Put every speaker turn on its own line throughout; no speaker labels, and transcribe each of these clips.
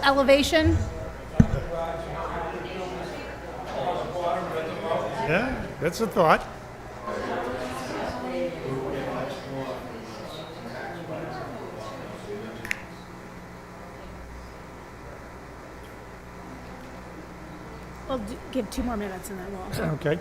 elevation.
Yeah, that's a thought.
We'll give 2 more minutes and then we'll.
Okay.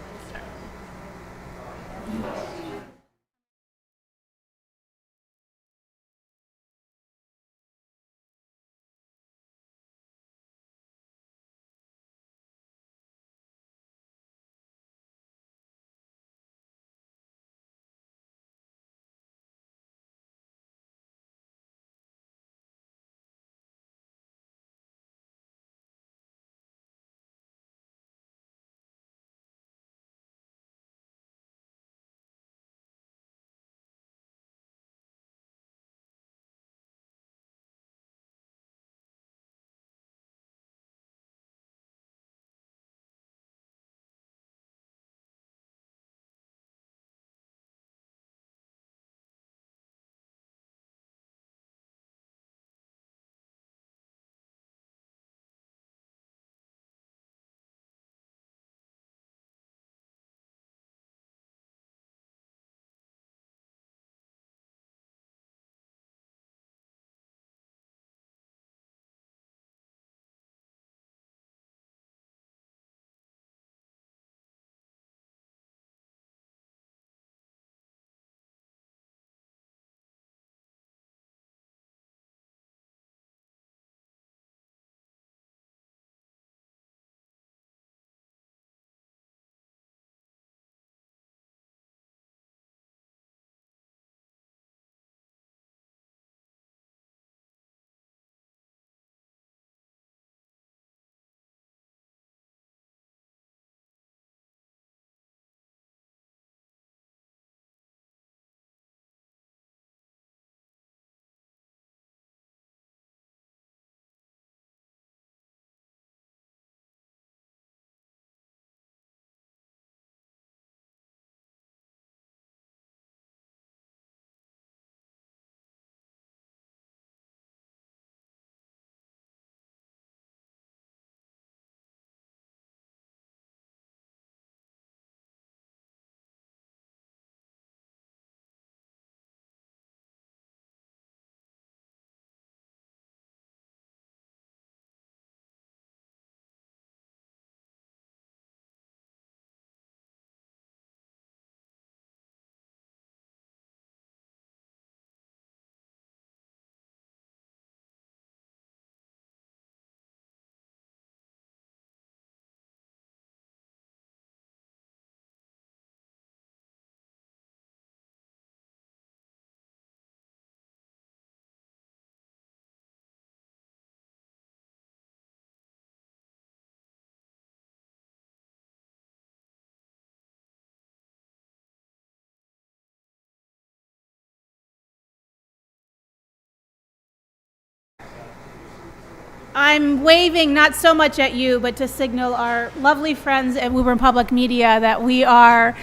I'm waving not so much at you, but to signal our lovely friends at Woburn Public Media that we are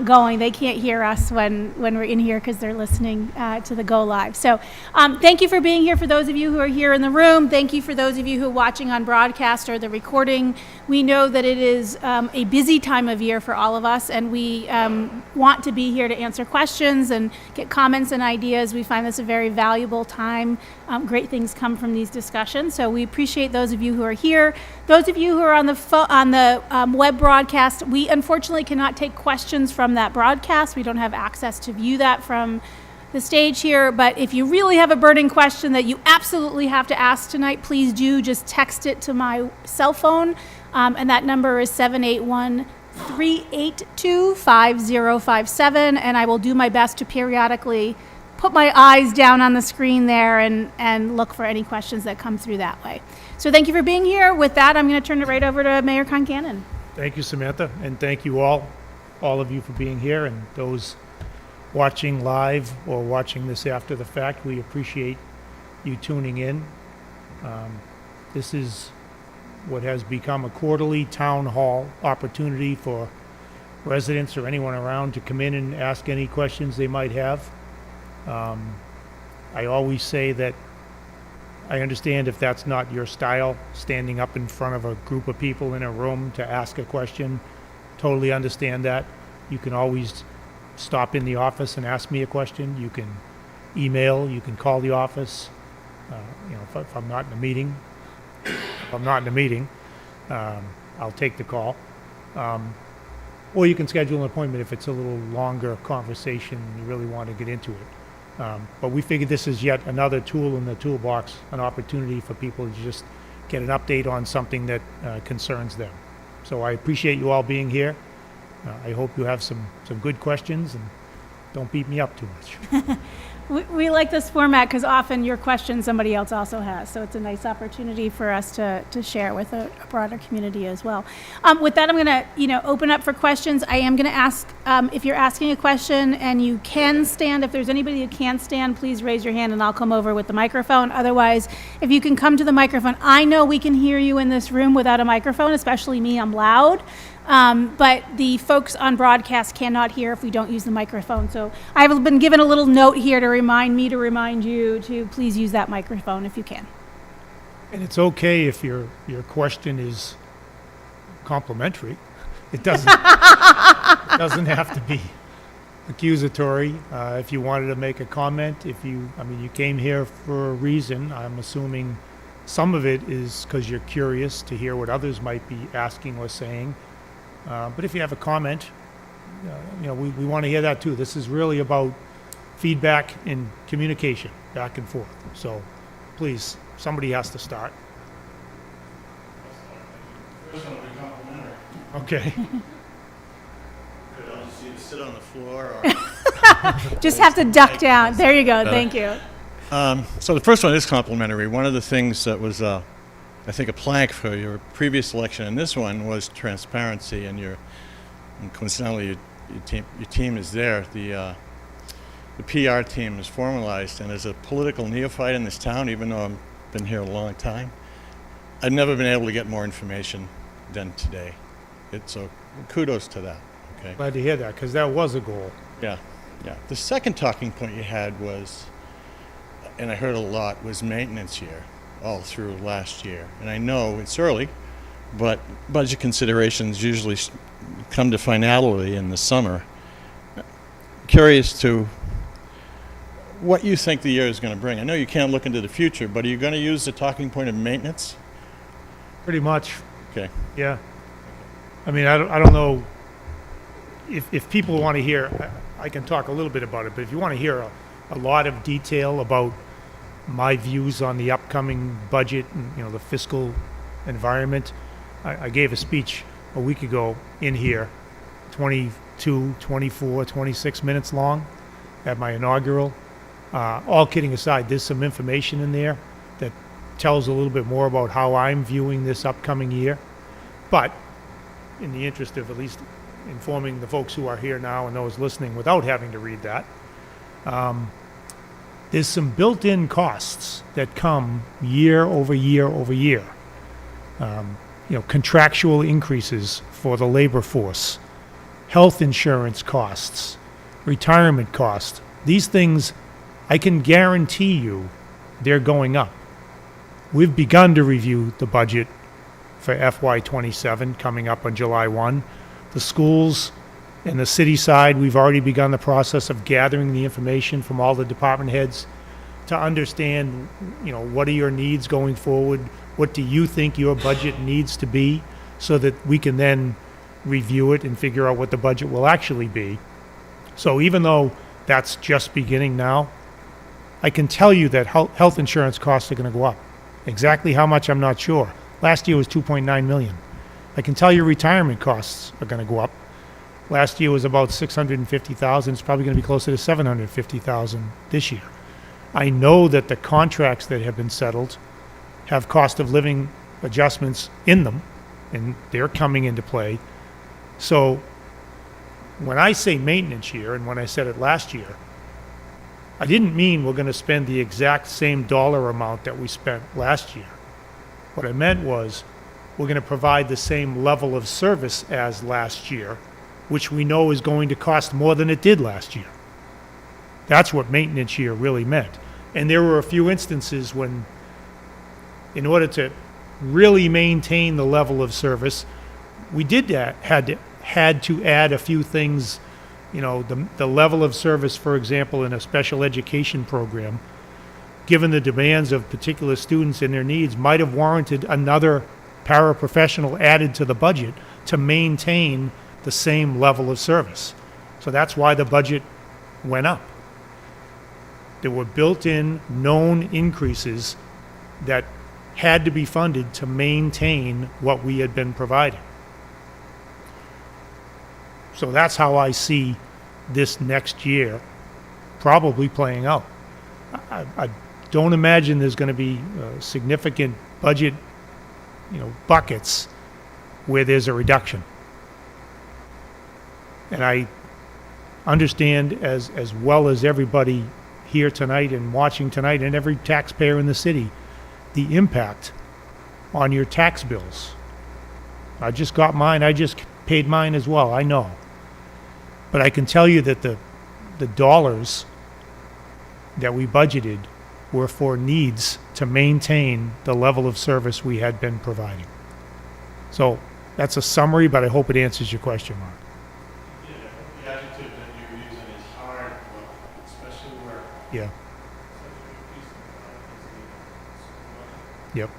going. They can't hear us when we're in here because they're listening to the Go Live. So thank you for being here. For those of you who are here in the room, thank you for those of you who are watching on broadcast or the recording. We know that it is a busy time of year for all of us, and we want to be here to answer questions and get comments and ideas. We find this a very valuable time. Great things come from these discussions, so we appreciate those of you who are here. Those of you who are on the web broadcast, we unfortunately cannot take questions from that broadcast. We don't have access to view that from the stage here, but if you really have a burning question that you absolutely have to ask tonight, please do just text it to my cell phone, and that number is 781-382-5057, and I will do my best to periodically put my eyes down on the screen there and look for any questions that come through that way. So thank you for being here. With that, I'm going to turn it right over to Mayor Concanon.
Thank you, Samantha, and thank you all of you for being here, and those watching live or watching this after the fact. We appreciate you tuning in. This is what has become a quarterly town hall opportunity for residents or anyone around to come in and ask any questions they might have. I always say that I understand if that's not your style, standing up in front of a group of people in a room to ask a question. Totally understand that. You can always stop in the office and ask me a question. You can email, you can call the office. If I'm not in a meeting, I'll take the call. Or you can schedule an appointment if it's a little longer conversation and you really want to get into it. But we figured this is yet another tool in the toolbox, an opportunity for people to just get an update on something that concerns them. So I appreciate you all being here. I hope you have some good questions, and don't beat me up too much.
We like this format because often your question somebody else also has, so it's a nice opportunity for us to share with a broader community as well. With that, I'm going to open up for questions. I am going to ask if you're asking a question and you can stand. If there's anybody who can stand, please raise your hand and I'll come over with the microphone. Otherwise, if you can come to the microphone, I know we can hear you in this room without a microphone, especially me. I'm loud. But the folks on broadcast cannot hear if we don't use the microphone. So I've been given a little note here to remind you to please use that microphone if you can.
And it's okay if your question is complimentary. It doesn't have to be accusatory. If you wanted to make a comment, you came here for a reason. I'm assuming some of it is because you're curious to hear what others might be asking or saying. But if you have a comment, we want to hear that too. This is really about feedback and communication back and forth. So please, somebody has to start.
First one will be complimentary.
Okay.
Good, I'll just either sit on the floor or...
Just have to duck down. There you go. Thank you.
So the first one is complimentary. One of the things that was, I think, a plank for your previous election and this one was transparency, and coincidentally, your team is there. The PR team is formalized, and as a political neophyte in this town, even though I've been here a long time, I've never been able to get more information than today. So kudos to that. Okay.
Glad to hear that, because that was a goal.
Yeah. The second talking point you had was, and I heard a lot, was maintenance year all through last year. And I know it's early, but budget considerations usually come to finality in the summer. Curious to what you think the year is going to bring. I know you can't look into the future, but are you going to use the talking point of maintenance?
Pretty much.
Okay.
Yeah. I don't know if people want to hear, I can talk a little bit about it, but if you want to hear a lot of detail about my views on the upcoming budget and the fiscal environment, I gave a speech a week ago in here, 22, 24, 26 minutes long at my inaugural. All kidding aside, there's some information in there that tells a little bit more about how I'm viewing this upcoming year. But in the interest of at least informing the folks who are here now and those listening without having to read that, there's some built-in costs that come year over year over year. Contractual increases for the labor force, health insurance costs, retirement costs. These things, I can guarantee you, they're going up. We've begun to review the budget for FY27 coming up on July 1. The schools and the city side, we've already begun the process of gathering the information from all the department heads to understand, what are your needs going forward? What do you think your budget needs to be, so that we can then review it and figure out what the budget will actually be. So even though that's just beginning now, I can tell you that health insurance costs are going to go up. Exactly how much, I'm not sure. Last year was $2.9 million. I can tell you retirement costs are going to go up. Last year was about $650,000. It's probably going to be closer to $750,000 this year. I know that the contracts that have been settled have cost of living adjustments in them, and they're coming into play. So when I say maintenance year, and when I said it last year, I didn't mean we're going to spend the exact same dollar amount that we spent last year. What I meant was we're going to provide the same level of service as last year, which we know is going to cost more than it did last year. That's what maintenance year really meant. And there were a few instances when in order to really maintain the level of service, we did that, had to add a few things. You know, the level of service, for example, in a special education program, given the demands of particular students and their needs, might have warranted another paraprofessional added to the budget to maintain the same level of service. So that's why the budget went up. There were built-in known increases that had to be funded to maintain what we had been providing. So that's how I see this next year probably playing out. I don't imagine there's going to be significant budget, buckets where there's a reduction. And I understand as well as everybody here tonight and watching tonight, and every taxpayer in the city, the impact on your tax bills. I just got mine. I just paid mine as well. I know. But I can tell you that the dollars that we budgeted were for needs to maintain the level of service we had been providing. So that's a summary, but I hope it answers your question, Mark.
Yeah, the adjective that you're using is hard, especially where
Yeah. Yep.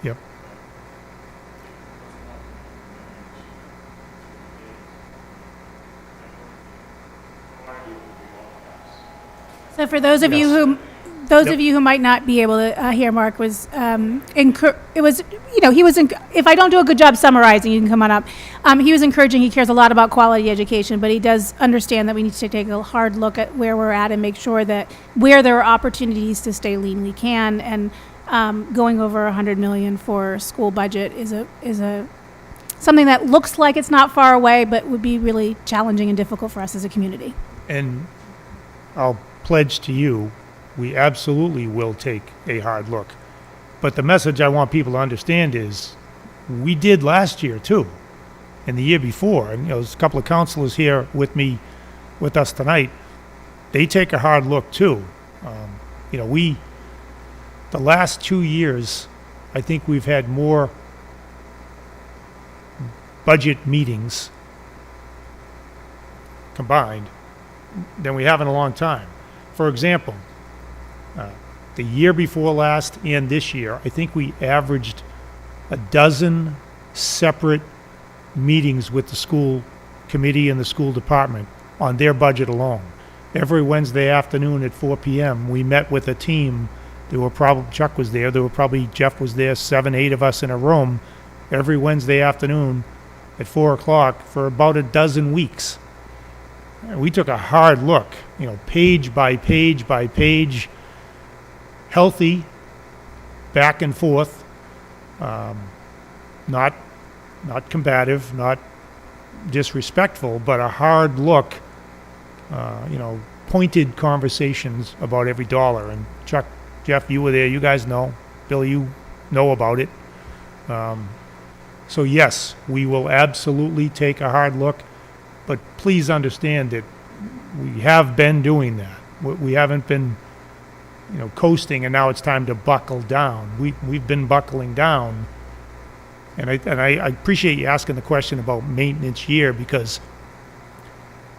Yep.
So for those of you
Yes.
who,
Yep.
of you who might not be able to hear, Mark was, it was, he was, if I don't do a good job summarizing, you can come on up. He was encouraging, he cares a lot about quality education, but he does understand that we need to take a hard look at where we're at and make sure that where there are opportunities to stay lean, we can. And going over 100 million for school budget is something that looks like it's not far away, but would be really challenging and difficult for us as a community.
And I'll pledge to you, we absolutely will take a hard look. But the message I want people to understand is we did last year too, and the year before. And there's a couple of counselors here with us tonight. They take a hard look too. The last 2 years, I think we've had more budget meetings combined than we have in a long time. For example, the year before last and this year, I think we averaged a dozen separate meetings with the school committee and the school department on their budget alone. Every Wednesday afternoon at 4 p.m., we met with a team. There were probably, Chuck was there, Jeff was there, 7, 8 of us in a room every Wednesday afternoon at 4 o'clock for about a dozen weeks. And we took a hard look, page by page by page, healthy, back and forth, not combative, not disrespectful, but a hard look, pointed conversations about every dollar. And Chuck, Jeff, you were there. You guys know. Bill, you know about it. So yes, we will absolutely take a hard look, but please understand that we have been doing that. We haven't been, coasting, and now it's time to buckle down. We've been buckling down, and I appreciate you asking the question about maintenance year, because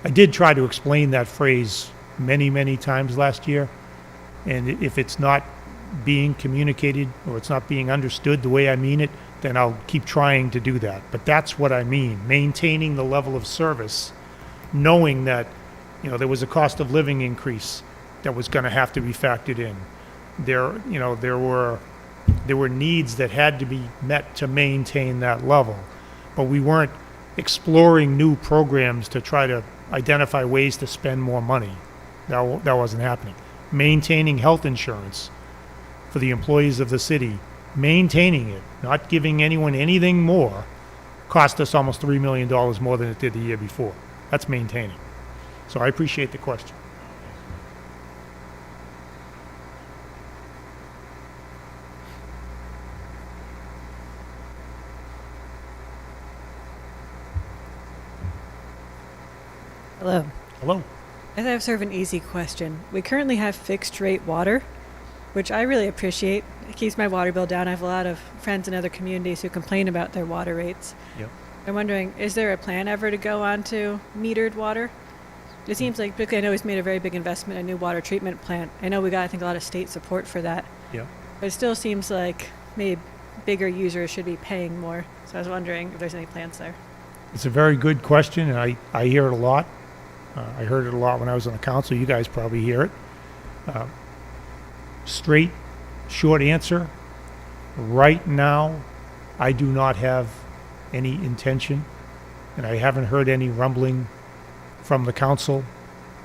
I did try to explain that phrase many, many times last year. And if it's not being communicated or it's not being understood the way I mean it, then I'll keep trying to do that. But that's what I mean, maintaining the level of service, knowing that, there was a cost of living increase that was going to have to be factored in. There were needs that had to be met to maintain that level. But we weren't exploring new programs to try to identify ways to spend more money. That wasn't happening. Maintaining health insurance for the employees of the city, maintaining it, not giving anyone anything more, cost us almost $3 million more than it did the year before. That's maintaining. So I appreciate the question.
Hello.
Hello?
I have sort of an easy question. We currently have fixed rate water, which I really appreciate. It keeps my water bill down. I have a lot of friends in other communities who complain about their water rates.
Yep.
I'm wondering, is there a plan ever to go on to metered water? It seems like, particularly I know he's made a very big investment in a new water treatment plant. I know we got, I think, a lot of state support for that.
Yep.
But it still seems like maybe bigger users should be paying more. So I was wondering if there's any plans there.
It's a very good question, and I hear it a lot. I heard it a lot when I was on the council. You guys probably hear it. Straight, short answer. Right now, I do not have any intention, and I haven't heard any rumbling from the council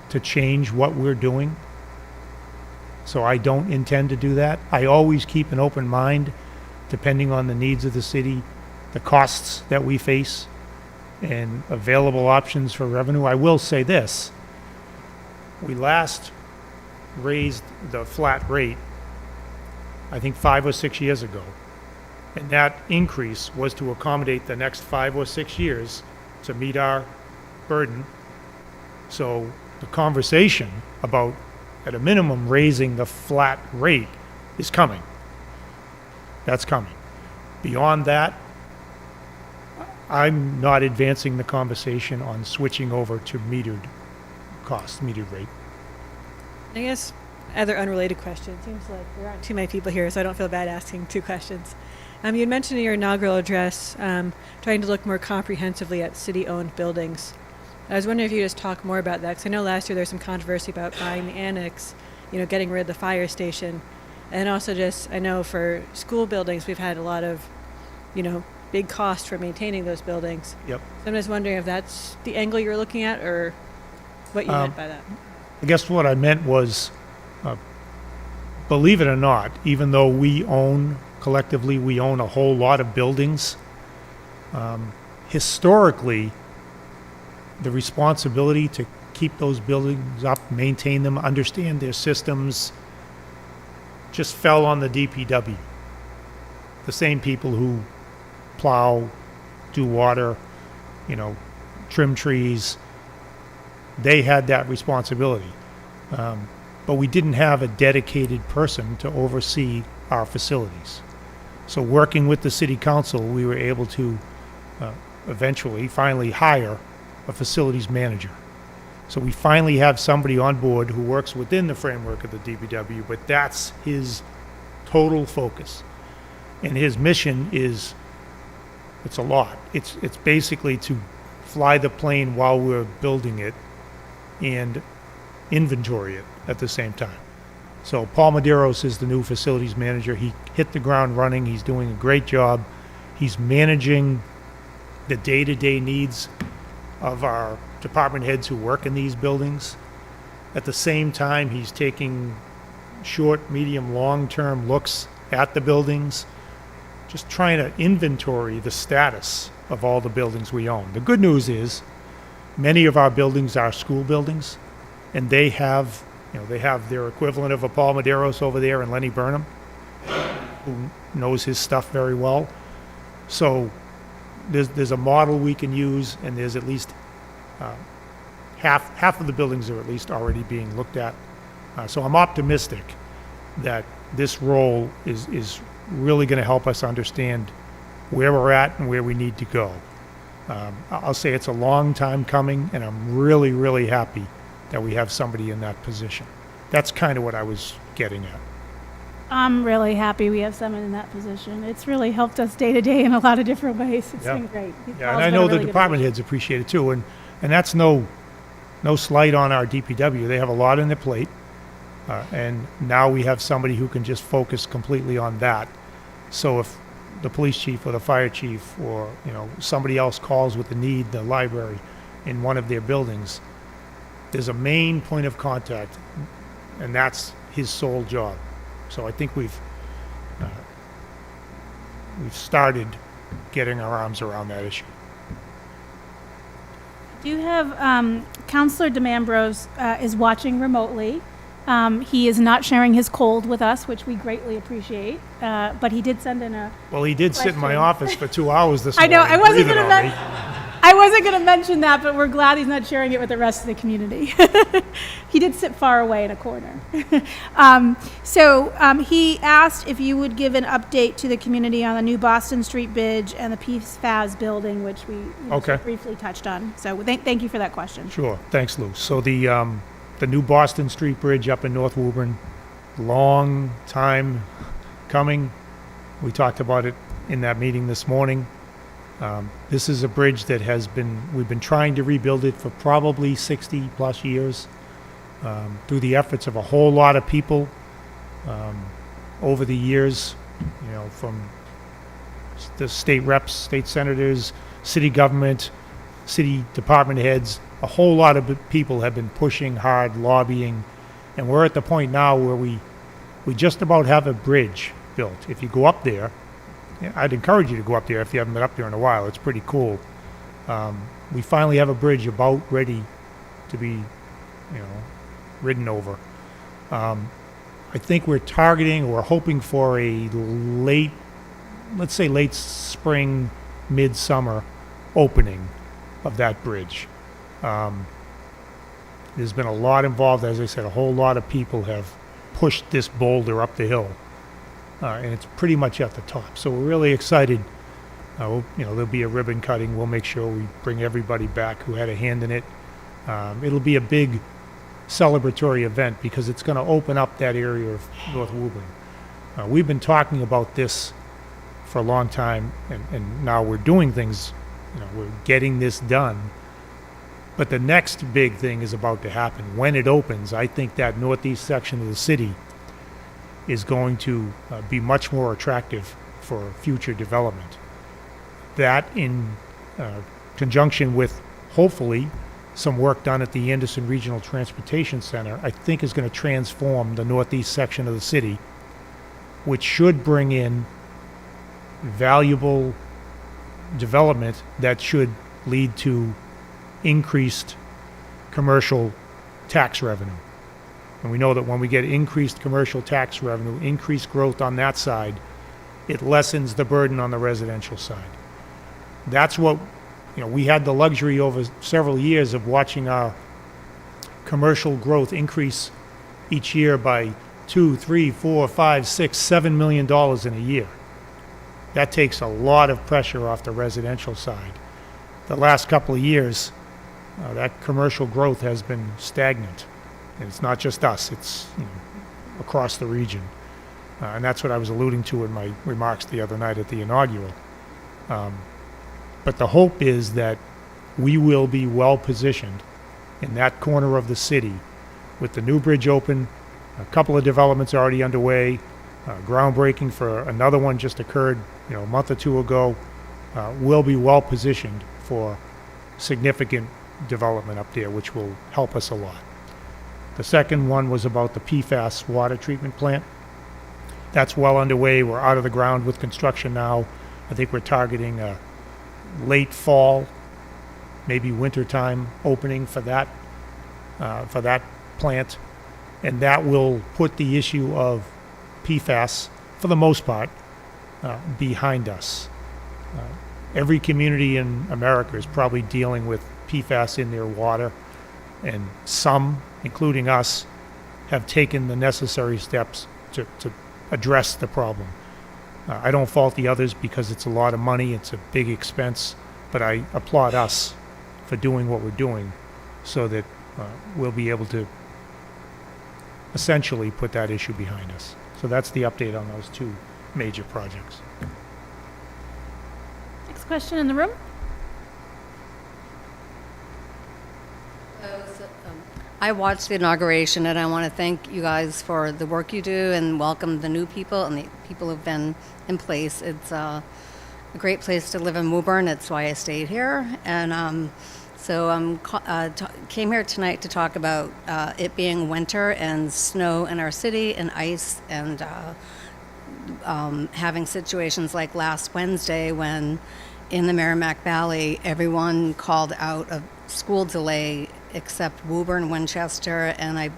to change what we're doing. So I don't intend to do that. I always keep an open mind, depending on the needs of the city, the costs that we face, and available options for revenue. I will say this. We last raised the flat rate, I think 5 or 6 years ago. And that increase was to accommodate the next 5 or 6 years to meet our burden. So the conversation about, at a minimum, raising the flat rate is coming. That's coming. Beyond that, I'm not advancing the conversation on switching over to metered cost, metered rate.
I guess other unrelated question. Seems like there aren't too many people here, so I don't feel bad asking 2 questions. You had mentioned in your inaugural address trying to look more comprehensively at city-owned buildings. I was wondering if you could just talk more about that, because I know last year there was some controversy about buying the annex, getting rid of the fire station. And also just, I know for school buildings, we've had a lot of, big cost for maintaining those buildings.
Yep.
So I'm just wondering if that's the angle you're looking at, or what you meant by that.
I guess what I meant was, believe it or not, even though collectively we own a whole lot of buildings, historically, the responsibility to keep those buildings up, maintain them, understand their systems, just fell on the DPW. The same people who plow, do water, trim trees, they had that responsibility. But we didn't have a dedicated person to oversee our facilities. So working with the city council, we were able to finally hire a facilities manager. So we finally have somebody on board who works within the framework of the DPW, but that's his total focus. And his mission is, it's a lot. It's basically to fly the plane while we're building it and inventory it at the same time. So Paul Medeiros is the new facilities manager. He hit the ground running. He's doing a great job. He's managing the day-to-day needs of our department heads who work in these buildings. At the same time, he's taking short, medium, long-term looks at the buildings, just trying to inventory the status of all the buildings we own. The good news is many of our buildings are school buildings, and they have their equivalent of a Paul Medeiros over there and Lenny Burnham, who knows his stuff very well. So there's a model we can use, and there's at least half of the buildings are at least already being looked at. So I'm optimistic that this role is really going to help us understand where we're at and where we need to go. I'll say it's a long time coming, and I'm really, really happy that we have somebody in that position. That's kind of what I was getting at.
I'm really happy we have someone in that position. It's really helped us day to day in a lot of different ways. It's been great.
Yeah, and I know the department heads appreciate it too, and that's no slight on our DPW. They have a lot on their plate, and now we have somebody who can just focus completely on that. So if the police chief or the fire chief or somebody else calls with a need, the library in one of their buildings, there's a main point of contact, and that's his sole job. So I think we've started getting our arms around that issue.
Do you have Councillor DeMambros is watching remotely. He is not sharing his cold with us, which we greatly appreciate. But he did send in a
Well, he did sit in my
question.
office for 2 hours this
I
morning.
know. I wasn't
breathing
going
on me.
to. I wasn't going to mention that, but we're glad he's not sharing it with the rest of the community. He did sit far away in a corner. He asked if you would give an update to the community on the new Boston Street Bridge and the PFAS building, which we
Okay.
briefly touched on. So thank you for that question.
Sure. Thanks, Lou. So the new Boston Street Bridge up in North Woburn, long time coming. We talked about it in that meeting this morning. This is a bridge that we've been trying to rebuild it for probably 60 plus years, through the efforts of a whole lot of people over the years, from the state reps, state senators, city government, city department heads. A whole lot of people have been pushing hard, lobbying, and we're at the point now where we just about have a bridge built. If you go up there, I'd encourage you to go up there if you haven't been up there in a while. It's pretty cool. We finally have a bridge about ready to be, ridden over. I think we're hoping for a let's say late spring, midsummer opening of that bridge. There's been a lot involved. As I said, a whole lot of people have pushed this boulder up the hill. And it's pretty much at the top. So we're really excited. There'll be a ribbon cutting. We'll make sure we bring everybody back who had a hand in it. It'll be a big celebratory event because it's going to open up that area of North Woburn. We've been talking about this for a long time, and now we're doing things. We're getting this done. But the next big thing is about to happen. When it opens, I think that northeast section of the city is going to be much more attractive for future development. That in conjunction with, hopefully, some work done at the Anderson Regional Transportation Center, I think is going to transform the northeast section of the city, which should bring in valuable development that should lead to increased commercial tax revenue. And we know that when we get increased commercial tax revenue, increased growth on that side, it lessens the burden on the residential side. That's what, we had the luxury over several years of watching our commercial growth increase each year by $2, $3, $4, $5, $6, $7 million in a year. That takes a lot of pressure off the residential side. The last couple of years, that commercial growth has been stagnant. And it's not just us, it's across the region. And that's what I was alluding to in my remarks the other night at the inaugural. But the hope is that we will be well positioned in that corner of the city with the new bridge open, a couple of developments already underway, groundbreaking for another one just occurred a month or two ago. We'll be well positioned for significant development up there, which will help us a lot. The second one was about the PFAS water treatment plant. That's well underway. We're out of the ground with construction now. I think we're targeting a late fall, maybe wintertime opening for that plant. And that will put the issue of PFAS, for the most part, behind us. Every community in America is probably dealing with PFAS in their water, and some, including us, have taken the necessary steps to address the problem. I don't fault the others because it's a lot of money, it's a big expense, but I applaud us for doing what we're doing so that we'll be able to essentially put that issue behind us. So that's the update on those two major projects.
Next question in the room?
I watched the inauguration, and I want to thank you guys for the work you do and welcome the new people and the people who've been in place. It's a great place to live in Woburn. That's why I stayed here. And so I came here tonight to talk about it being winter and snow in our city and ice and having situations like last Wednesday when in the Merrimack Valley, everyone called out a school delay except Woburn, Winchester, and I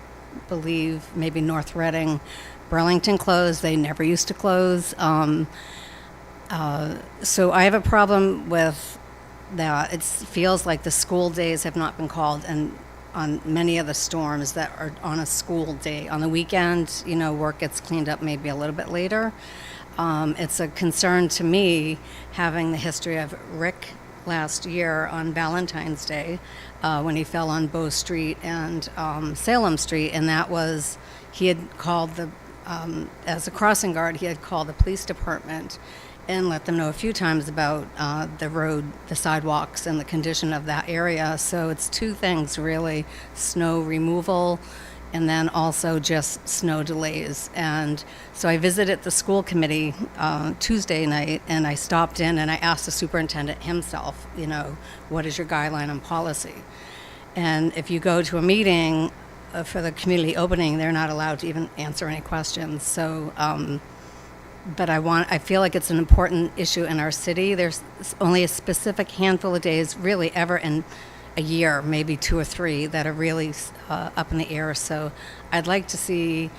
believe maybe North Reading. Burlington closed. They never used to close. So I have a problem with that it feels like the school days have not been called, and on many of the storms that are on a school day. On the weekend, work gets cleaned up maybe a little bit later. It's a concern to me, having the history of Rick last year on Valentine's Day, when he fell on Bow Street and Salem Street, and that was, he had called as a crossing guard, he had called the police department and let them know a few times about the road, the sidewalks, and the condition of that area. So it's two things really: snow removal, and then also just snow delays. And so I visited the school committee Tuesday night, and I stopped in and I asked the superintendent himself, what is your guideline on policy? And if you go to a meeting for the community opening, they're not allowed to even answer any questions. So, but I feel like it's an important issue in our city. There's only a specific handful of days really ever in a year, maybe 2 or 3, that are really up in the air. So I'd like to see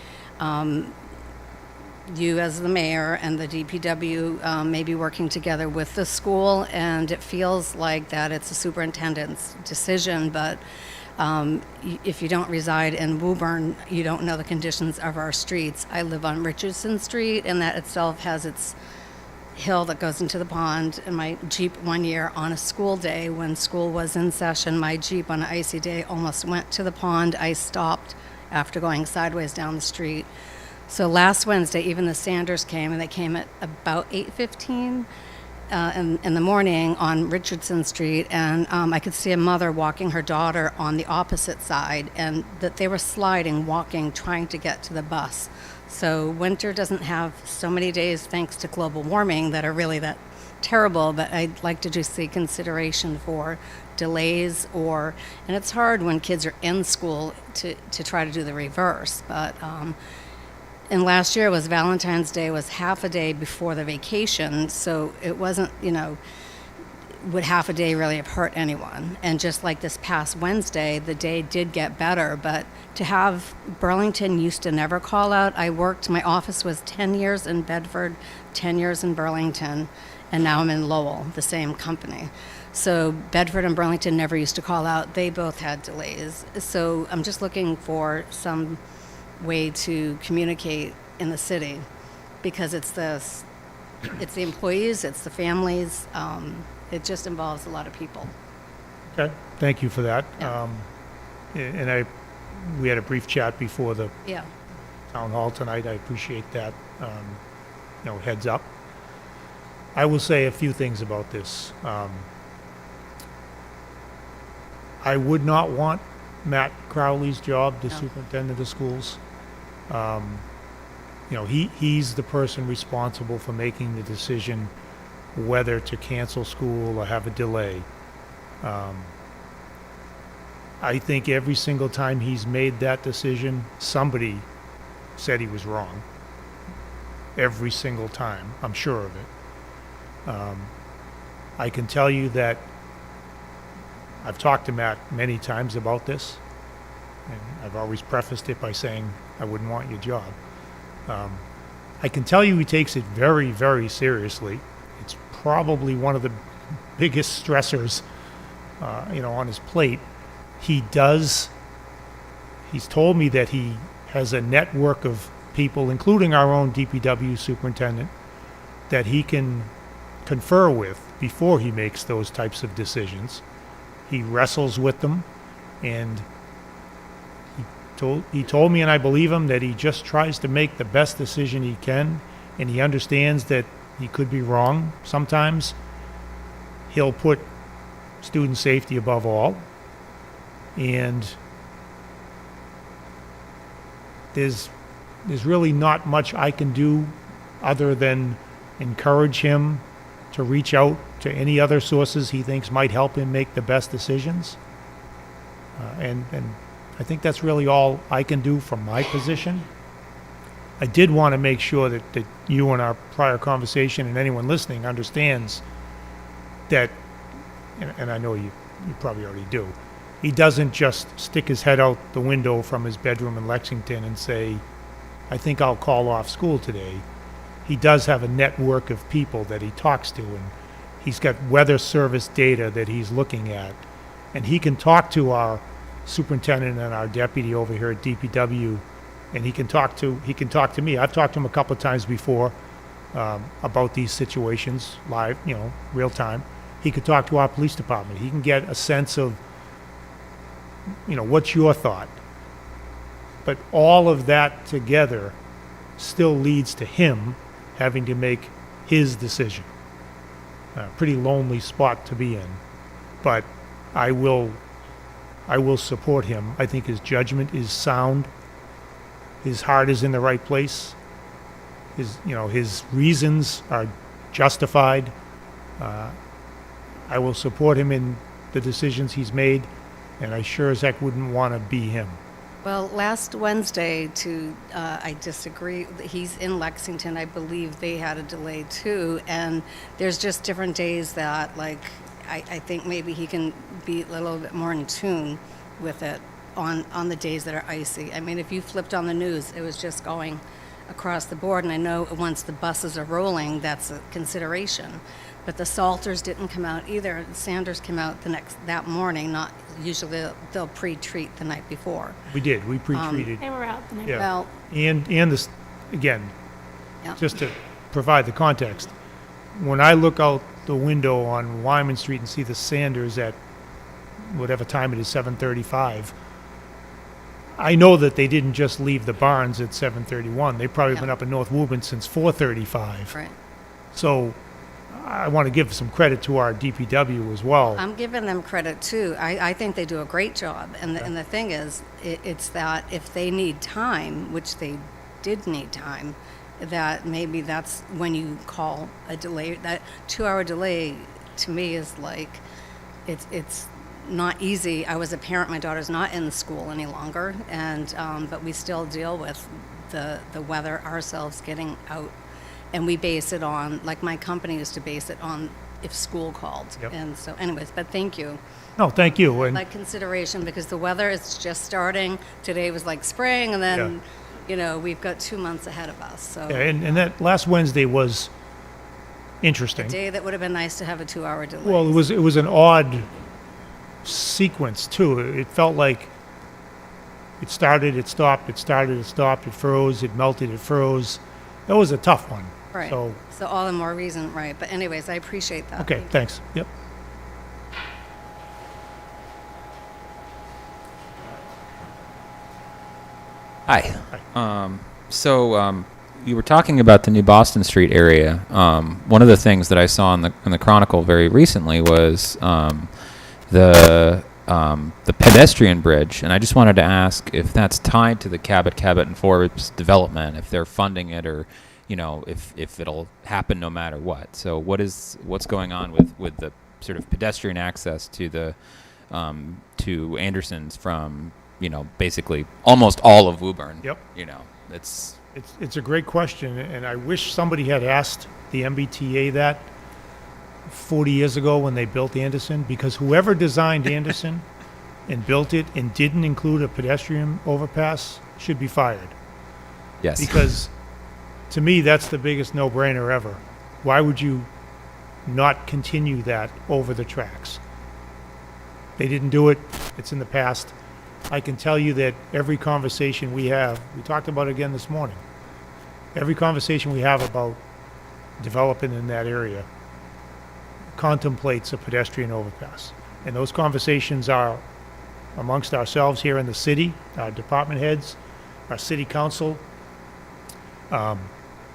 you as the mayor and the DPW maybe working together with the school. And it feels like that it's a superintendent's decision, but if you don't reside in Woburn, you don't know the conditions of our streets. I live on Richardson Street, and that itself has its hill that goes into the pond. And my Jeep one year on a school day, when school was in session, my Jeep on an icy day almost went to the pond. I stopped after going sideways down the street. So last Wednesday, even the Sanders came, and they came at about 8:15 in the morning on Richardson Street, and I could see a mother walking her daughter on the opposite side, and that they were sliding, walking, trying to get to the bus. So winter doesn't have so many days, thanks to global warming, that are really that terrible, but I'd like to just see consideration for delays, and it's hard when kids are in school to try to do the reverse, but and last year was Valentine's Day was half a day before the vacation, so it wasn't, would half a day really have hurt anyone? And just like this past Wednesday, the day did get better, but to have Burlington used to never call out. My office was 10 years in Bedford, 10 years in Burlington, and now I'm in Lowell, the same company. So Bedford and Burlington never used to call out. They both had delays. So I'm just looking for some way to communicate in the city, because it's the employees, it's the families, it just involves a lot of people.
Okay, thank you for that.
Yeah.
And we had a brief chat before the
Yeah.
town hall tonight. I appreciate that, heads up. I will say a few things about this. I would not want Matt Crowley's job, the
No.
superintendent of schools. He's the person responsible for making the decision whether to cancel school or have a delay. I think every single time he's made that decision, somebody said he was wrong. Every single time, I'm sure of it. I can tell you that I've talked to Matt many times about this, and I've always prefaced it by saying I wouldn't want your job. I can tell you he takes it very, very seriously. It's probably one of the biggest stressors, on his plate. He's told me that he has a network of people, including our own DPW superintendent, that he can confer with before he makes those types of decisions. He wrestles with them, and he told me, and I believe him, that he just tries to make the best decision he can, and he understands that he could be wrong. Sometimes he'll put student safety above all, and there's really not much I can do other than encourage him to reach out to any other sources he thinks might help him make the best decisions. And I think that's really all I can do from my position. I did want to make sure that you, in our prior conversation, and anyone listening understands that, and I know you probably already do, he doesn't just stick his head out the window from his bedroom in Lexington and say, I think I'll call off school today. He does have a network of people that he talks to, and He's got weather service data that he's looking at, and he can talk to our superintendent and our deputy over here at DPW, and he can talk to me. I've talked to him a couple of times before about these situations live, real time. He could talk to our police department. He can get a sense of, what's your thought? But all of that together still leads to him having to make his decision. A pretty lonely spot to be in, but I will support him. I think his judgment is sound. His heart is in the right place. His reasons are justified. I will support him in the decisions he's made, and I sure as heck wouldn't want to be him.
Well, last Wednesday, I disagree. He's in Lexington. I believe they had a delay too, and there's just different days that, I think maybe he can be a little bit more in tune with it on the days that are icy. I mean, if you flipped on the news, it was just going across the board, and I know once the buses are rolling, that's a consideration. But the Salters didn't come out either. The Sanders came out that morning. Not usually they'll pre-treat the night before.
We did. We pre-treated.
They were out the night.
Yeah.
Well,
And this, again,
yeah.
just to provide the context, when I look out the window on Wyman Street and see the Sanders at whatever time it is, 7:35, I know that they didn't just leave the barns at 7:31. They've probably
Yeah.
been up in North Woburn since 4:35.
Right.
So I want to give some credit to our DPW as well.
I'm giving them credit too. I think they do a great job. And the thing is, it's that if they need time, which they did need time, that maybe that's when you call a delay. That 2-hour delay to me is it's not easy. I was a parent. My daughter's not in school any longer, and but we still deal with the weather ourselves getting out. And we base it on, my company used to base it on if school called.
Yep.
And so anyways, but thank you.
No, thank you. And
Consideration, because the weather is just starting. Today was like spring, and then, we've got 2 months ahead of us. So
yeah, and that last Wednesday was
a
interesting.
day that would have been nice to have a 2-hour delay.
Well, it was an odd sequence too. It felt like it started, it stopped, it started, it stopped, it froze, it melted, it froze. That was a tough one.
Right.
So,
So all the more reason, right. But anyways, I appreciate that.
okay, thanks. Yep.
Hi. You were talking about the New Boston Street area. One of the things that I saw in the Chronicle very recently was the pedestrian bridge, and I just wanted to ask if that's tied to the Cabot and Forbes development, if they're funding it, or if it'll happen no matter what. So what's going on with the sort of pedestrian access to the to Anderson's from basically almost all of Woburn.
Yep.
It's
It's a great question, and I wish somebody had asked the MBTA that 40 years ago when they built Anderson, because whoever designed Anderson and built it and didn't include a pedestrian overpass should be fired.
yes.
Because to me, that's the biggest no-brainer ever. Why would you not continue that over the tracks? They didn't do it. It's in the past. I can tell you that every conversation we have, we talked about it again this morning, every conversation we have about developing in that area contemplates a pedestrian overpass. And those conversations are amongst ourselves here in the city, our department heads, our city council,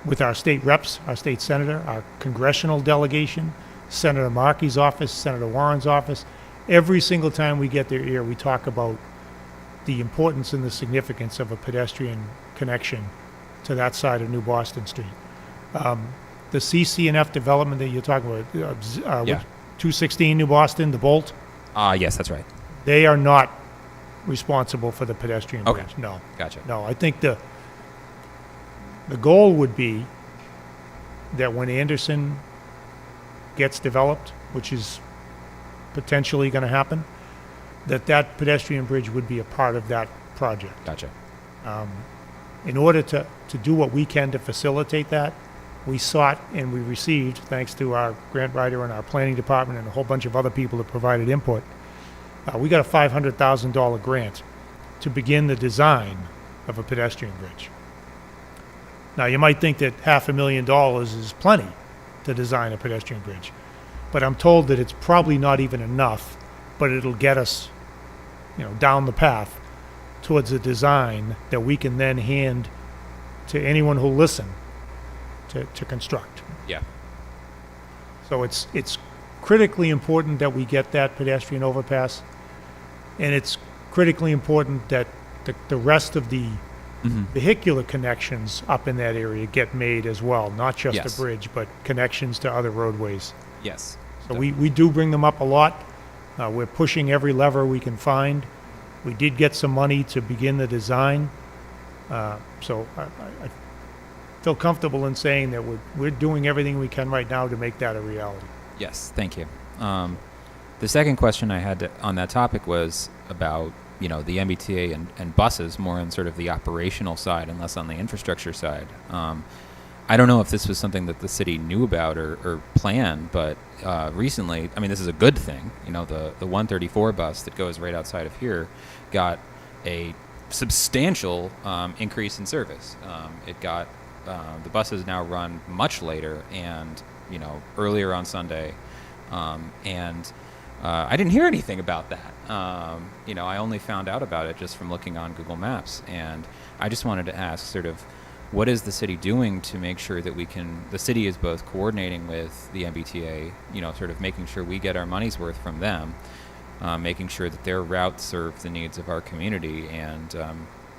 with our state reps, our state senator, our congressional delegation, Senator Markey's office, Senator Warren's office. Every single time we get their ear, we talk about the importance and the significance of a pedestrian connection to that side of New Boston Street. The CC&F development that you're talking about,
Yeah.
216 New Boston, the Bolt,
Yes, that's right.
they are not responsible for the pedestrian
Okay.
bridge. No.
Gotcha.
No, I think the goal would be that when Anderson gets developed, which is potentially going to happen, that pedestrian bridge would be a part of that project.
Gotcha.
In order to do what we can to facilitate that, we sought and we received, thanks to our grant writer and our planning department and a whole bunch of other people that provided input, we got a $500,000 grant to begin the design of a pedestrian bridge. Now, you might think that $500,000 is plenty to design a pedestrian bridge, but I'm told that it's probably not even enough, but it'll get us, down the path towards a design that we can then hand to anyone who'll listen to construct.
Yeah.
So it's critically important that we get that pedestrian overpass, and it's critically important that the rest of the vehicular connections up in that area get made as well, not just
Yes.
a bridge, but connections to other roadways.
Yes.
So we do bring them up a lot. We're pushing every lever we can find. We did get some money to begin the design. So I feel comfortable in saying that we're doing everything we can right now to make that a reality.
Yes, thank you. The second question I had on that topic was about, the MBTA and buses, more on sort of the operational side and less on the infrastructure side. I don't know if this was something that the city knew about or planned, but recently, this is a good thing. The 134 bus that goes right outside of here got a substantial increase in service. It got the buses now run much later and earlier on Sunday, and I didn't hear anything about that. I only found out about it just from looking on Google Maps, and I just wanted to ask sort of, what is the city doing to make sure that the city is both coordinating with the MBTA, sort of making sure we get our money's worth from them, making sure that their routes serve the needs of our community, and,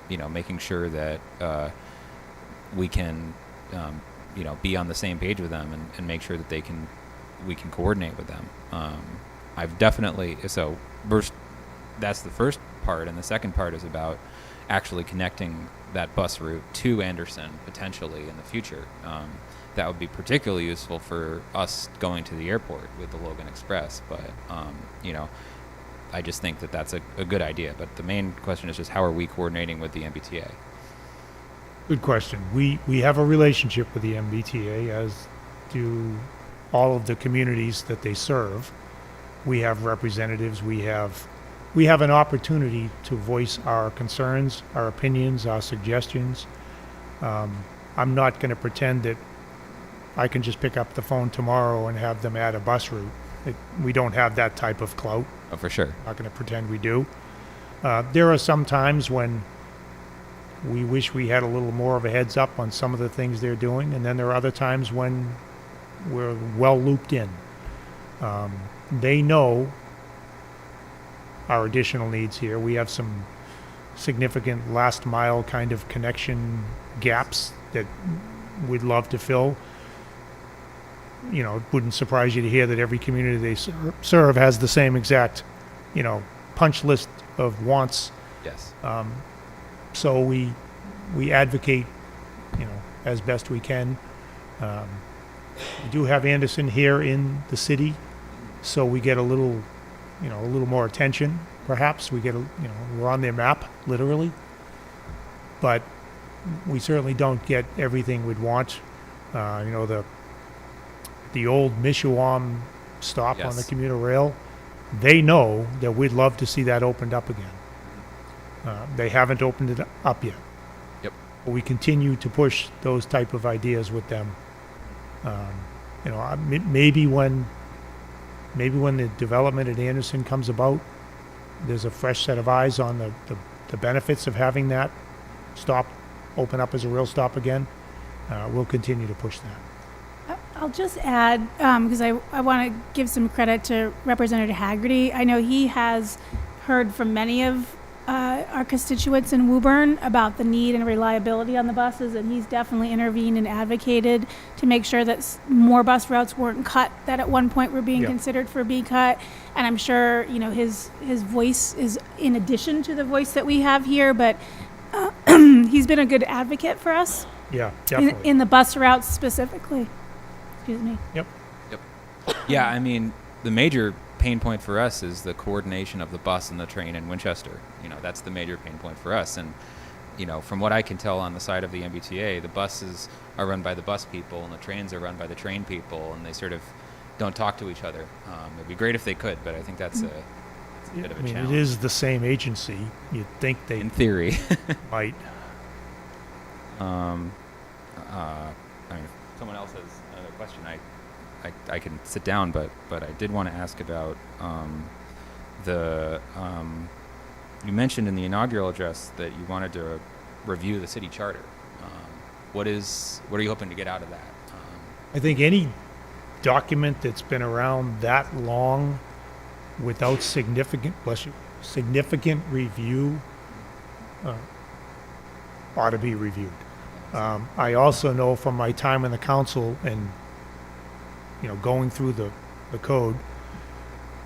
making sure that we can, be on the same page with them and make sure that we can coordinate with them. That's the first part, and the second part is about actually connecting that bus route to Anderson potentially in the future. That would be particularly useful for us going to the airport with the Logan Express, but I just think that that's a good idea. But the main question is just, how are we coordinating with the MBTA?
Good question. We have a relationship with the MBTA, as do all of the communities that they serve. We have representatives. We have an opportunity to voice our concerns, our opinions, our suggestions. I'm not going to pretend that I can just pick up the phone tomorrow and have them add a bus route. We don't have that type of clout.
Oh, for sure.
I'm not going to pretend we do. There are some times when we wish we had a little more of a heads up on some of the things they're doing, and then there are other times when we're well looped in. They know our additional needs here. We have some significant last mile kind of connection gaps that we'd love to fill. It wouldn't surprise you to hear that every community they serve has the same exact, punch list of wants.
Yes.
So we advocate, as best we can. We do have Anderson here in the city, so we get a little more attention. Perhaps we get we're on their map literally, but we certainly don't get everything we'd want. The old Mishuam stop on the
Yes.
commuter rail, they know that we'd love to see that opened up again. They haven't opened it up yet.
Yep.
But we continue to push those type of ideas with them. Maybe when the development at Anderson comes about, there's a fresh set of eyes on the benefits of having that stop open up as a real stop again. We'll continue to push that.
I'll just add, because I want to give some credit to Representative Haggerty. I know he has heard from many of our constituents in Woburn about the need and reliability on the buses, and he's definitely intervened and advocated to make sure that more bus routes weren't cut that at one point were being considered for being cut. And I'm sure his voice is in addition to the voice that we have here, but he's been a good advocate for us.
Yeah, definitely.
In the bus routes specifically. Excuse me.
Yep.
Yeah, the major pain point for us is the coordination of the bus and the train in Winchester. That's the major pain point for us. And from what I can tell on the side of the MBTA, the buses are run by the bus people and the trains are run by the train people, and they sort of don't talk to each other. It'd be great if they could, but I think that's a bit of a
I mean,
challenge.
it is the same agency. You'd think they
in theory.
might.
I mean, if someone else has another question, I can sit down, but I did want to ask about you mentioned in the inaugural address that you wanted to review the city charter. What are you hoping to get out of that?
I think any document that's been around that long without significant review ought to be reviewed. I also know from my time in the council and going through the code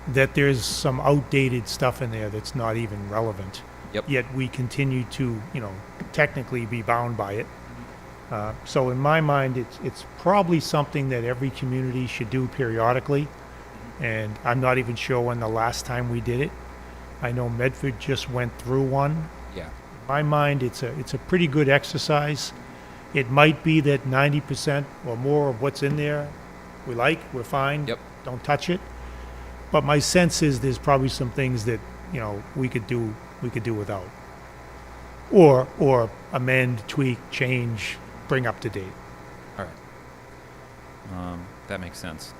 that there's some outdated stuff in there that's not even relevant.
Yep.
Yet we continue to technically be bound by it. So in my mind, it's probably something that every community should do periodically, and I'm not even sure when the last time we did it. I know Medford just went through one.
Yeah.
In my mind, it's a pretty good exercise. It might be that 90% or more of what's in there we're fine.
Yep.
Don't touch it. But my sense is there's probably some things that we could do without, or amend, tweak, change, bring up to date.
All right. That makes sense.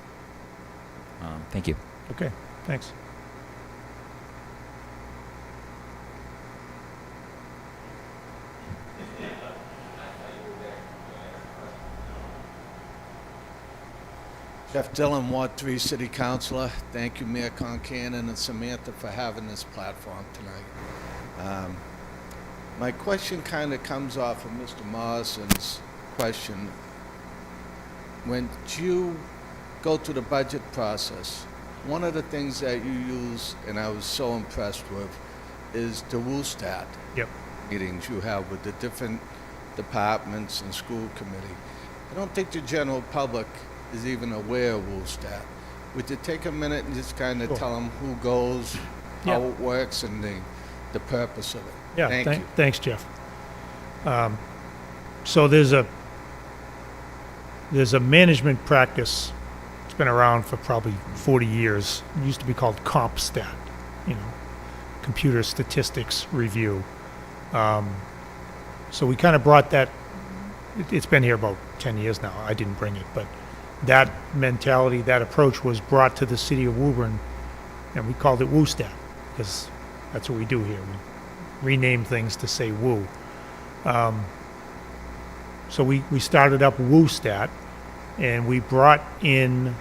Thank you.
Okay, thanks.
Jeff Dillon, Ward 3 City Councilor. Thank you, Mayor Concanon and Samantha, for having this platform tonight. My question kind of comes off of Mr. Morrison's question. When you go through the budget process, one of the things that you use, and I was so impressed with, is the WUSTAT
Yep.
meetings you have with the different departments and school committee. I don't think the general public is even aware of WUSTAT. Would you take a minute and just kind of
Sure.
tell them who goes, how
Yeah.
it works, and the purpose of it?
Yeah,
Thank you.
thanks, Jeff. So there's a management practice. It's been around for probably 40 years. It used to be called CompStat, Computer Statistics Review. So we kind of brought that. It's been here about 10 years now. I didn't bring it, but that mentality, that approach was brought to the city of Woburn, and we called it WUSTAT because that's what we do here. We rename things to say woo. So we started up WUSTAT, and we brought in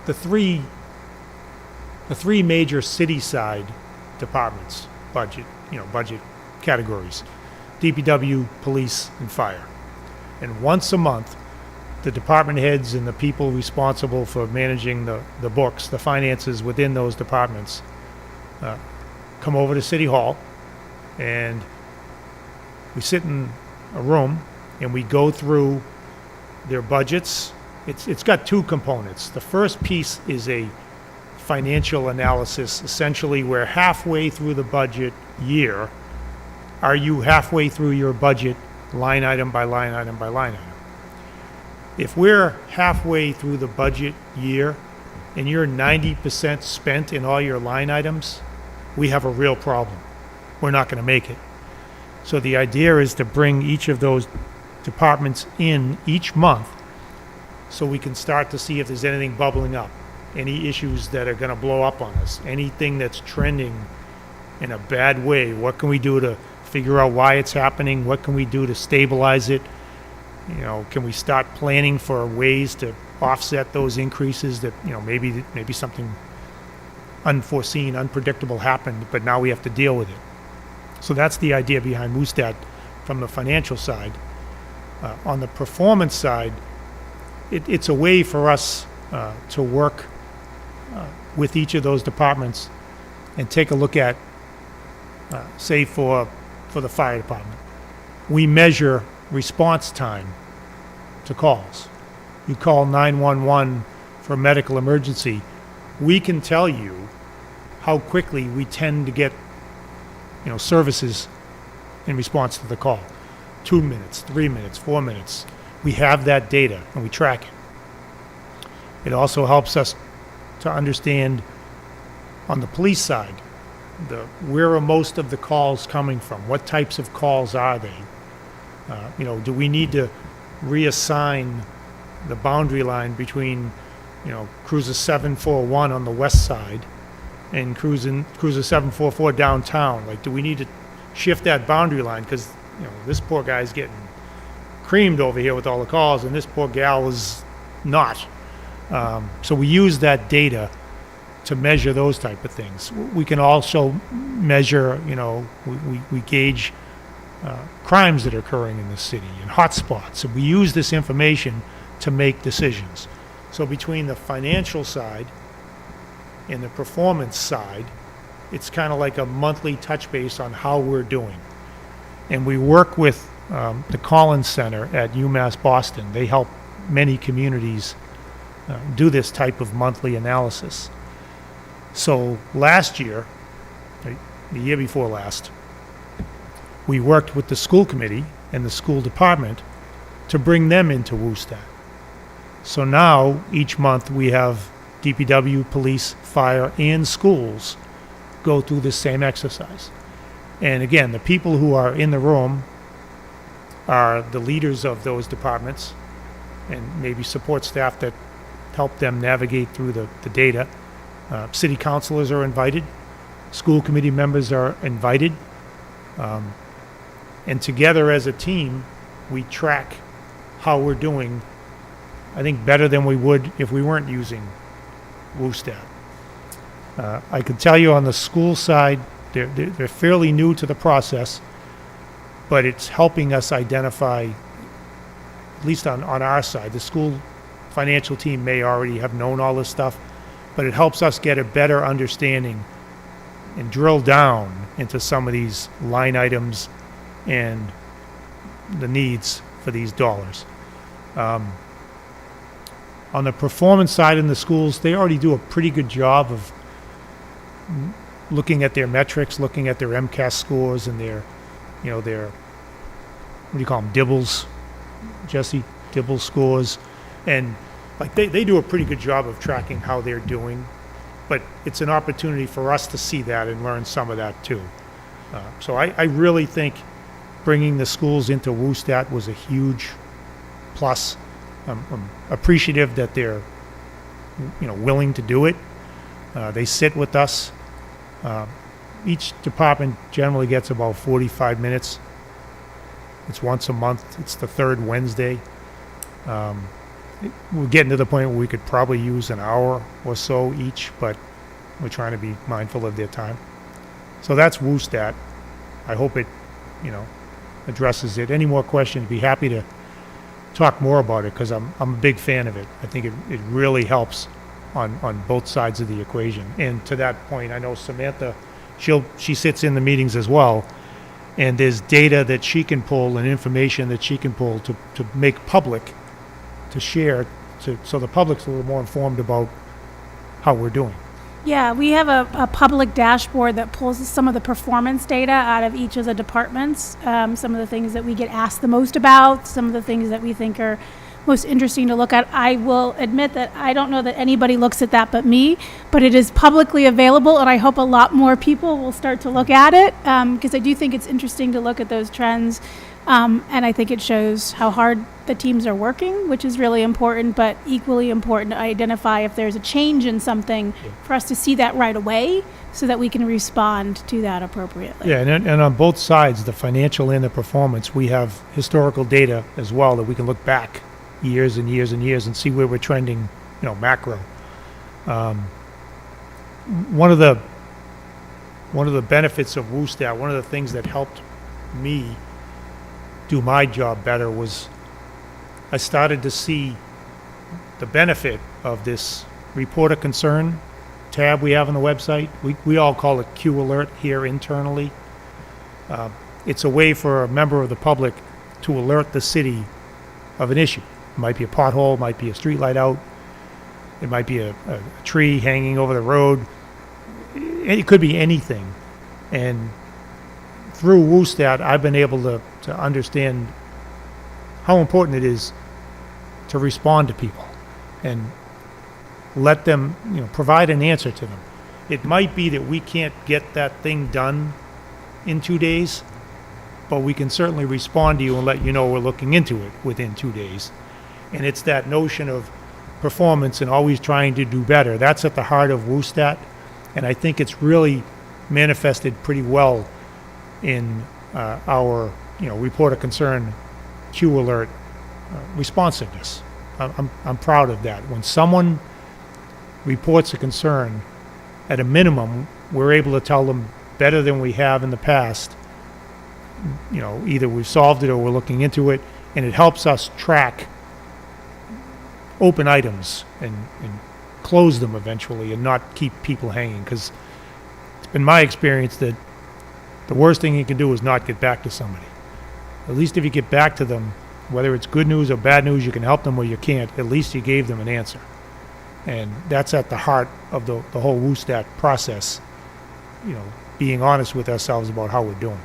the three major city-side departments, budget categories: DPW, police, and fire. And once a month, the department heads and the people responsible for managing the books, the finances within those departments, come over to City Hall, and we sit in a room and we go through their budgets. It's got two components. The first piece is a financial analysis. Essentially, we're halfway through the budget year. Are you halfway through your budget line item by line item by line item? If we're halfway through the budget year and you're 90% spent in all your line items, we have a real problem. We're not going to make it. So the idea is to bring each of those departments in each month so we can start to see if there's anything bubbling up, any issues that are going to blow up on us, anything that's trending in a bad way. What can we do to figure out why it's happening? What can we do to stabilize it? Can we start planning for ways to offset those increases that, maybe something unforeseen, unpredictable happened, but now we have to deal with it. So that's the idea behind WUSTAT from the financial side. On the performance side, it's a way for us to work with each of those departments and take a look at, say for the fire department, we measure response time to calls. You call 911 for a medical emergency, we can tell you how quickly we tend to get services in response to the call. 2 minutes, 3 minutes, 4 minutes. We have that data and we track it. It also helps us to understand on the police side, where are most of the calls coming from? What types of calls are they? Do we need to reassign the boundary line between, cruiser 741 on the west side and cruiser 744 downtown? Like, do we need to shift that boundary line? Because, this poor guy's getting creamed over here with all the calls, and this poor gal is not. So we use that data to measure those type of things. We can also measure, we gauge crimes that are occurring in the city and hotspots. So we use this information to make decisions. So between the financial side and the performance side, it's kind of like a monthly touch base on how we're doing. And we work with the Collins Center at UMass Boston. They help many communities do this type of monthly analysis. So last year, the year before last, we worked with the school committee and the school department to bring them into WUSTAT. So now, each month, we have DPW, police, fire, and schools go through this same exercise. And again, the people who are in the room are the leaders of those departments and maybe support staff that help them navigate through the data. City councilors are invited. School committee members are invited. And together as a team, we track how we're doing, I think, better than we would if we weren't using WUSTAT. I can tell you on the school side, they're fairly new to the process, but it's helping us identify, at least on our side, the school financial team may already have known all this stuff, but it helps us get a better understanding and drill down into some of these line items and the needs for these dollars. On the performance side in the schools, they already do a pretty good job of looking at their metrics, looking at their MCAS scores and their, what do you call them, DIBBLs, Jesse? DIBBL scores. And like they do a pretty good job of tracking how they're doing, but it's an opportunity for us to see that and learn some of that too. So I really think bringing the schools into WUSTAT was a huge plus. I'm appreciative that they're, willing to do it. They sit with us. Each department generally gets about 45 minutes. It's once a month. It's the third Wednesday. We're getting to the point where we could probably use an hour or so each, but we're trying to be mindful of their time. So that's WUSTAT. I hope it, addresses it. Any more questions, be happy to talk more about it because I'm a big fan of it. I think it really helps on both sides of the equation. And to that point, I know Samantha, she sits in the meetings as well, and there's data that she can pull and information that she can pull to make public, to share, so the public's a little more informed about how we're doing.
Yeah, we have a public dashboard that pulls some of the performance data out of each of the departments, some of the things that we get asked the most about, some of the things that we think are most interesting to look at. I will admit that I don't know that anybody looks at that but me, but it is publicly available, and I hope a lot more people will start to look at it, because I do think it's interesting to look at those trends, and I think it shows how hard the teams are working, which is really important, but equally important to identify if there's a change in something for us to see that right away so that we can respond to that appropriately.
Yeah, and on both sides, the financial and the performance, we have historical data as well that we can look back years and years and years and see where we're trending, macro. One of the benefits of WUSTAT, one of the things that helped me do my job better was I started to see the benefit of this report of concern tab we have on the website. We all call it Q Alert here internally. It's a way for a member of the public to alert the city of an issue. It might be a pothole, it might be a street light out, it might be a tree hanging over the road. It could be anything. And through WUSTAT, I've been able to understand how important it is to respond to people and let them, provide an answer to them. It might be that we can't get that thing done in 2 days, but we can certainly respond to you and let you know we're looking into it within 2 days. And it's that notion of performance and always trying to do better. That's at the heart of WUSTAT, and I think it's really manifested pretty well in our, report of concern, Q alert responsiveness. I'm proud of that. When someone reports a concern, at a minimum, we're able to tell them better than we have in the past. Either we've solved it or we're looking into it, and it helps us track open items and close them eventually and not keep people hanging. Because it's been my experience that the worst thing you can do is not get back to somebody. At least if you get back to them, whether it's good news or bad news, you can help them or you can't. At least you gave them an answer. And that's at the heart of the whole WUSTAT process, being honest with ourselves about how we're doing.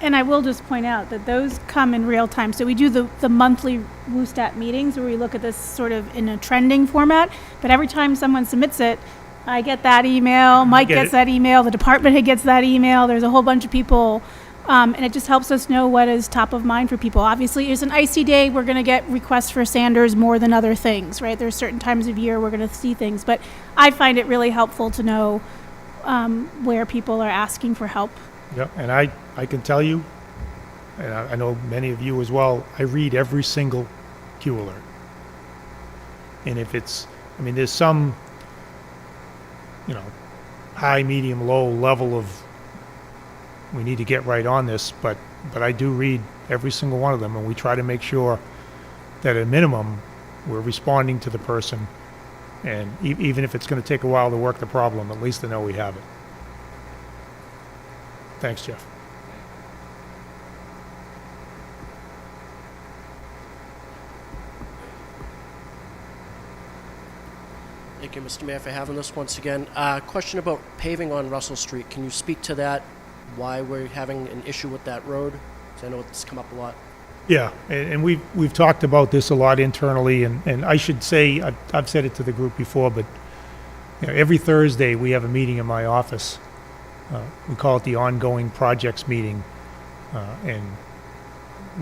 And I will just point out that those come in real time. So we do the monthly WUSTAT meetings where we look at this sort of in a trending format. But every time someone submits it, I get that email, Mike gets that email, the department head gets that email. There's a whole bunch of people. And it just helps us know what is top of mind for people. Obviously, it's an icy day. We're going to get requests for sanders more than other things, right? There's certain times of year we're going to see things. But I find it really helpful to know where people are asking for help.
Yeah, and I can tell you, and I know many of you as well, I read every single Q alert. And if it's, there's some, high, medium, low level of we need to get right on this, but I do read every single one of them, and we try to make sure that at a minimum we're responding to the person, and even if it's going to take a while to work the problem, at least they know we have it. Thanks, Jeff.
Thank you, Mr. Mayor, for having this once again. Question about paving on Russell Street. Can you speak to that? Why we're having an issue with that road? 'Cause I know it's come up a lot.
Yeah, and we've talked about this a lot internally, and I should say, I've said it to the group before, but every Thursday we have a meeting in my office. We call it the ongoing projects meeting, and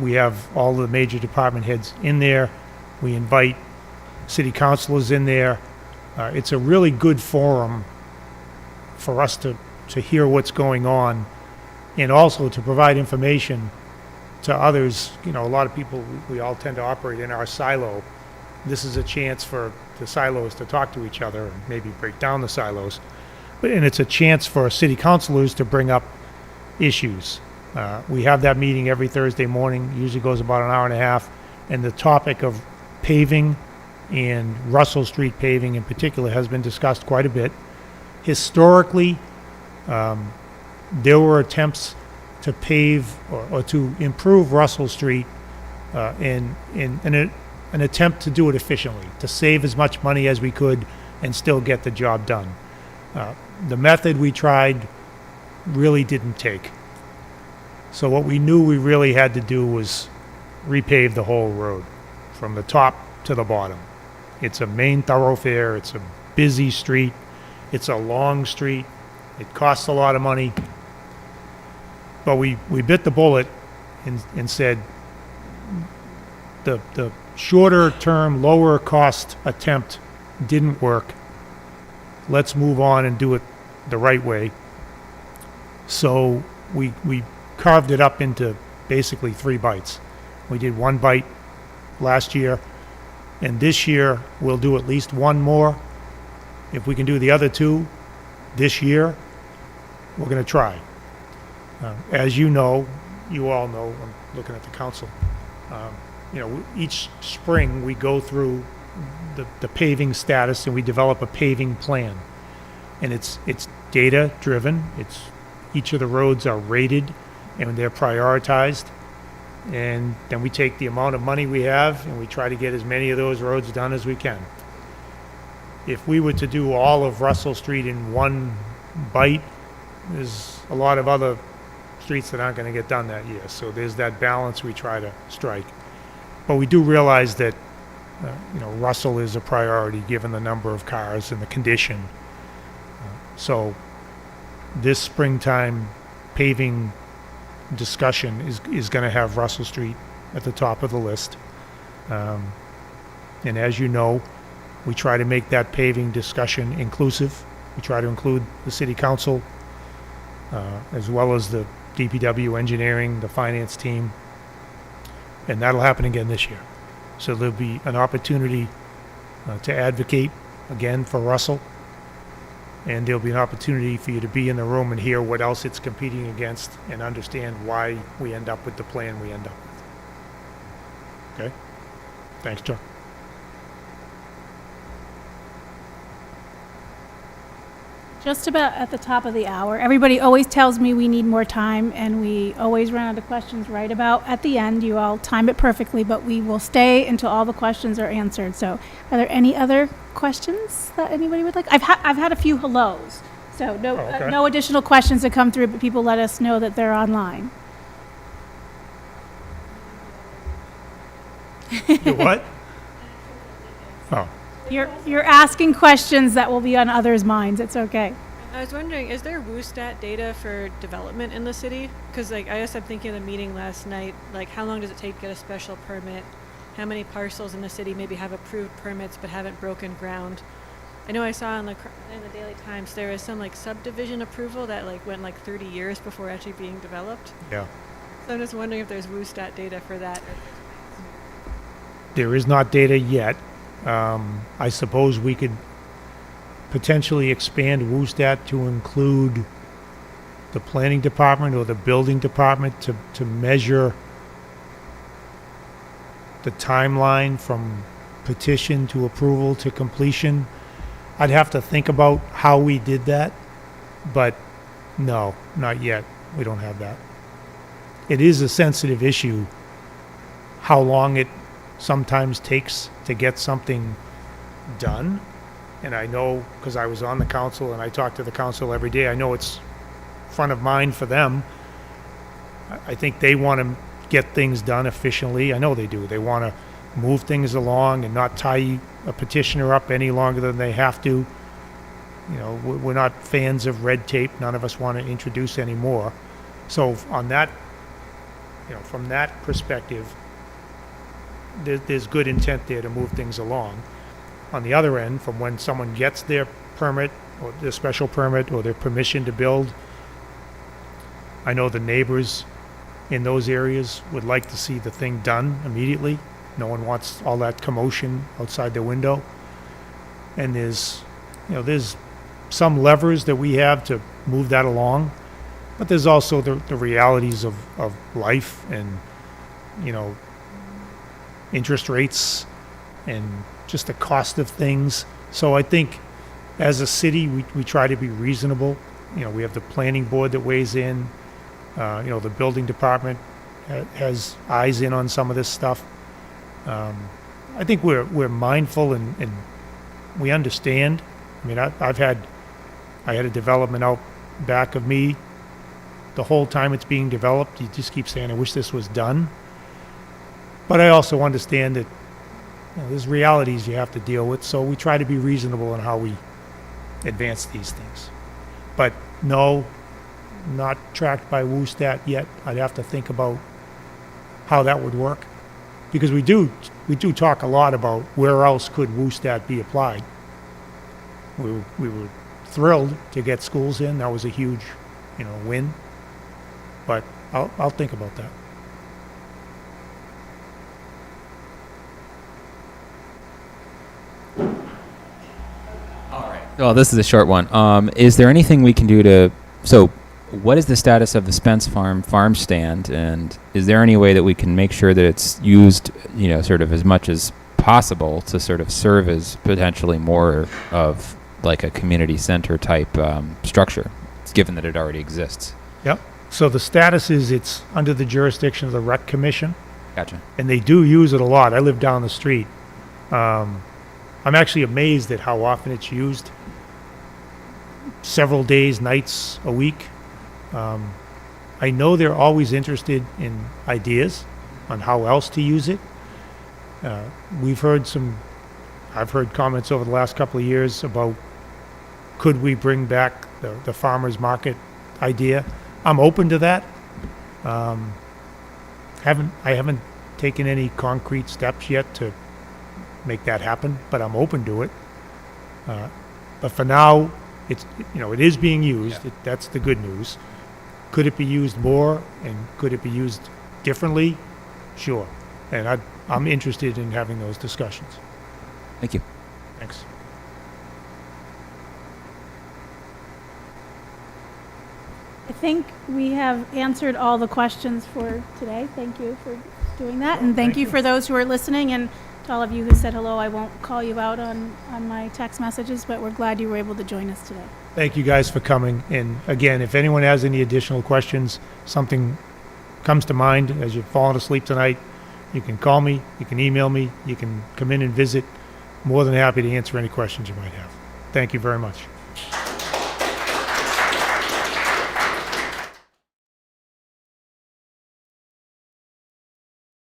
we have all the major department heads in there. We invite city councilors in there. It's a really good forum for us to hear what's going on, and also to provide information to others. A lot of people, we all tend to operate in our silo. This is a chance for the silos to talk to each other and maybe break down the silos. And it's a chance for city councilors to bring up issues. We have that meeting every Thursday morning, usually goes about an hour and a half, and the topic of paving and Russell Street paving in particular has been discussed quite a bit. Historically, there were attempts to pave or to improve Russell Street in an attempt to do it efficiently, to save as much money as we could and still get the job done. The method we tried really didn't take. So what we knew we really had to do was repave the whole road from the top to the bottom. It's a main thoroughfare, it's a busy street, it's a long street, it costs a lot of money. But we bit the bullet and said the shorter term, lower cost attempt didn't work. Let's move on and do it the right way. So we carved it up into basically 3 bites. We did 1 bite last year, and this year we'll do at least 1 more. If we can do the other 2 this year, we're going to try. As you know, you all know, I'm looking at the council, each spring we go through the paving status and we develop a paving plan. And it's data driven. It's each of the roads are rated and they're prioritized. And then we take the amount of money we have and we try to get as many of those roads done as we can. If we were to do all of Russell Street in 1 bite, there's a lot of other streets that aren't going to get done that year. So there's that balance we try to strike. But we do realize that, Russell is a priority given the number of cars and the condition. So this springtime paving discussion is going to have Russell Street at the top of the list. And as you know, we try to make that paving discussion inclusive. We try to include the city council, as well as the DPW engineering, the finance team, and that'll happen again this year. So there'll be an opportunity to advocate again for Russell, and there'll be an opportunity for you to be in the room and hear what else it's competing against and understand why we end up with the plan we end up with. Okay? Thanks, Chuck.
Just about at the top of the hour. Everybody always tells me we need more time, and we always run out of questions right about at the end. You all time it perfectly, but we will stay until all the questions are answered. So are there any other questions that anybody would like? I've had a few hellos, so no,
okay.
no additional questions that come through, but people let us know that they're online.
You what? Oh.
You're asking questions that will be on others' minds. It's okay.
I was wondering, is there WUSTAT data for development in the city? Because, I guess I'm thinking of the meeting last night, how long does it take to get a special permit? How many parcels in the city maybe have approved permits but haven't broken ground? I know I saw in the Daily Times there was some, subdivision approval that, went, 30 years before actually being developed.
Yeah.
So I'm just wondering if there's WUSTAT data for that.
There is not data yet. I suppose we could potentially expand WUSTAT to include the planning department or the building department to measure the timeline from petition to approval to completion. I'd have to think about how we did that, but no, not yet. We don't have that. It is a sensitive issue, how long it sometimes takes to get something done. And I know, because I was on the council and I talk to the council every day, I know it's front of mind for them. I think they want to get things done efficiently. I know they do. They want to move things along and not tie a petitioner up any longer than they have to. We're not fans of red tape. None of us want to introduce any more. So on that, from that perspective, there's good intent there to move things along. On the other end, from when someone gets their permit or their special permit or their permission to build, I know the neighbors in those areas would like to see the thing done immediately. No one wants all that commotion outside their window. And there's some levers that we have to move that along, but there's also the realities of life and, interest rates and just the cost of things. So I think as a city, we try to be reasonable. We have the planning board that weighs in. The building department has eyes in on some of this stuff. I think we're mindful and we understand. I mean, I had a development out back of me. The whole time it's being developed, you just keep saying, I wish this was done. But I also understand that there's realities you have to deal with, so we try to be reasonable in how we advance these things. But no, not tracked by WUSTAT yet. I'd have to think about how that would work, because we do talk a lot about where else could WUSTAT be applied. We were thrilled to get schools in. That was a huge, win. But I'll think about that.
Well, this is a short one. Is there anything we can do what is the status of the Spence farm stand, and is there any way that we can make sure that it's used, sort of as much as possible to sort of serve as potentially more of like a community center type structure, given that it already exists?
Yep. So the status is it's under the jurisdiction of the Rec Commission,
Gotcha.
and they do use it a lot. I live down the street. I'm actually amazed at how often it's used. Several days, nights, a week. I I know they're always interested in ideas on how else to use it. I've heard comments over the last couple of years about could we bring back the farmer's market idea. I'm open to that. I haven't taken any concrete steps yet to make that happen, but I'm open to it. But for now, it is being used. That's the good news. Could it be used more, and could it be used differently? Sure. And I'm interested in having those discussions.
Thank you.
Thanks.
I think we have answered all the questions for today. Thank you for doing that. And thank you for those who are listening, and to all of you who said hello. I won't call you out on my text messages, but we're glad you were able to join us today.
Thank you guys for coming. And again, if anyone has any additional questions, something comes to mind as you've fallen asleep tonight, you can call me, you can email me, you can come in and visit. More than happy to answer any questions you might have. Thank you very much.